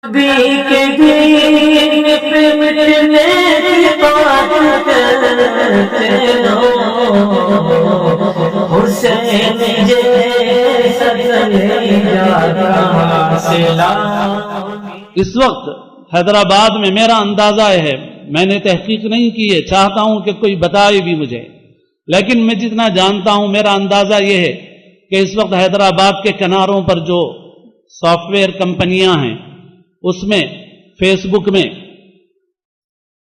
کے دین پہ مٹنے کی بات کرتے ہو، حسین جیسا کلیجہ کہاں سے لاؤں۔ اس وقت حیدرآباد میں میرا اندازہ ہے، میں نے تحقیق نہیں کی ہے، چاہتا ہوں کہ کوئی بتائے بھی مجھے، لیکن میں جتنا جانتا ہوں میرا اندازہ یہ ہے کہ اس وقت حیدرآباد کے کناروں پر جو سافٹ ویئر کمپنیاں ہیں، اس میں فیس بک میں،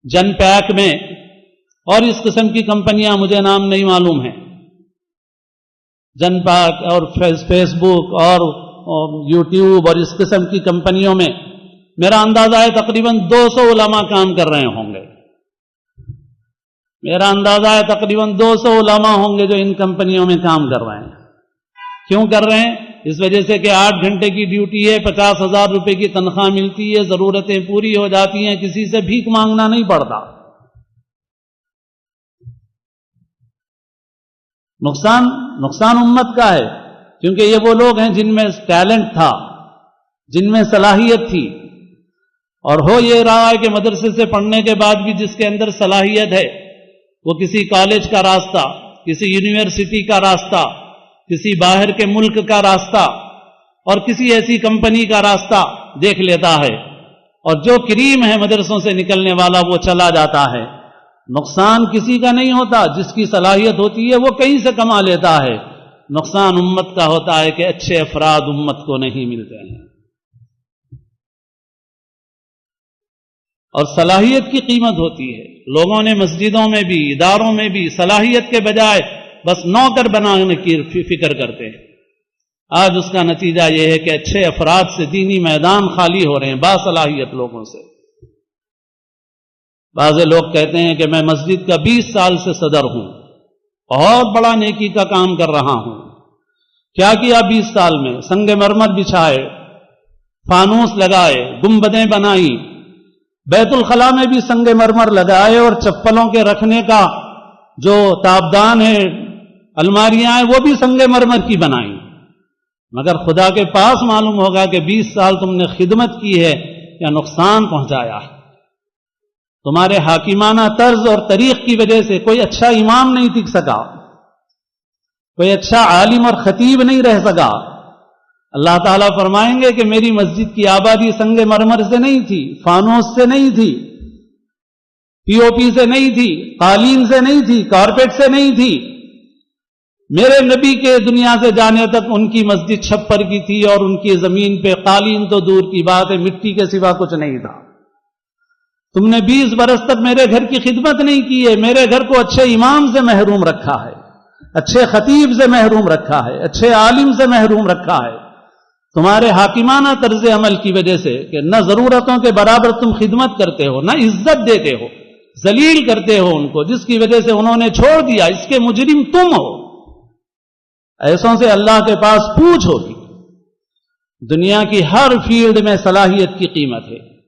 جن پیک میں اور اس قسم کی کمپنیاں، مجھے نام نہیں معلوم ہے، جن پیک اور فیس بک اور یوٹیوب اور اس قسم کی کمپنیوں میں میرا اندازہ ہے تقریباً 200 علماء کام کر رہے ہوں گے۔ میرا اندازہ ہے تقریباً 200 علماء ہوں گے جو ان کمپنیوں میں کام کر رہے ہیں۔ کیوں کر رہے ہیں؟ اس وجہ سے کہ 8 گھنٹے کی ڈیوٹی ہے، 50,000 روپے کی تنخواہ ملتی ہے، ضرورتیں پوری ہو جاتی ہیں، کسی سے بھیک مانگنا نہیں پڑتا۔ نقصان امت کا ہے، کیونکہ یہ وہ لوگ ہیں جن میں ٹیلنٹ تھا، جن میں صلاحیت تھی، اور ہو یہ رہا ہے کہ مدرسے سے پڑھنے کے بعد بھی جس کے اندر صلاحیت ہے وہ کسی کالج کا راستہ، کسی یونیورسٹی کا راستہ، کسی باہر کے ملک کا راستہ اور کسی ایسی کمپنی کا راستہ دیکھ لیتا ہے، اور جو کریم ہے مدرسوں سے نکلنے والا وہ چلا جاتا ہے۔ نقصان کسی کا نہیں ہوتا، جس کی صلاحیت ہوتی ہے وہ کہیں سے کما لیتا ہے۔ نقصان امت کا ہوتا ہے کہ اچھے افراد امت کو نہیں ملتے ہیں، اور صلاحیت کی قیمت ہوتی ہے۔ لوگوں نے مسجدوں میں بھی، اداروں میں بھی صلاحیت کے بجائے بس نوکر بنانے کی فکر کرتے ہیں۔ آج اس کا نتیجہ یہ ہے کہ اچھے افراد سے دینی میدان خالی ہو رہے ہیں، باصلاحیت لوگوں سے۔ بعض لوگ کہتے ہیں کہ میں مسجد کا 20 سال سے صدر ہوں، بہت بڑا نیکی کا کام کر رہا ہوں۔ کیا کیا 20 سال میں؟ سنگ مرمر بچھائے، فانوس لگائے، گنبدیں بنائی، بیت الخلاء میں بھی سنگ مرمر لگائے، اور چپلوں کے رکھنے کا جو تابدان ہے، الماریاں ہیں، وہ بھی سنگ مرمر کی بنائیں۔ مگر خدا کے پاس معلوم ہوگا کہ 20 سال تم نے خدمت کی ہے یا نقصان پہنچایا ہے۔ تمہارے حاکمانہ طرز اور طریق کی وجہ سے کوئی اچھا امام نہیں ٹک سکا، کوئی اچھا عالم اور خطیب نہیں رہ سکا۔ اللہ تعالیٰ فرمائیں گے کہ میری مسجد کی آبادی سنگ مرمر سے نہیں تھی، فانوس سے نہیں تھی، پی او پی سے نہیں تھی، قالین سے نہیں تھی، کارپیٹ سے نہیں تھی۔ میرے نبی کے دنیا سے جانے تک ان کی مسجد چھپر کی تھی، اور ان کی زمین پہ قالین تو دور کی بات ہے، مٹی کے سوا کچھ نہیں تھا۔ تم نے 20 برس تک میرے گھر کی خدمت نہیں کی ہے، میرے گھر کو اچھے امام سے محروم رکھا ہے، اچھے خطیب سے محروم رکھا ہے، اچھے عالم سے محروم رکھا ہے۔ تمہارے حاکمانہ طرز عمل کی وجہ سے کہ نہ ضرورتوں کے برابر تم خدمت کرتے ہو، نہ عزت دیتے ہو، ذلیل کرتے ہو ان کو، جس کی وجہ سے انہوں نے چھوڑ دیا، اس کے مجرم تم ہو۔ ایسوں سے اللہ کے پاس پوچھ ہوگی۔ دنیا کی ہر فیلڈ میں صلاحیت کی قیمت ہے۔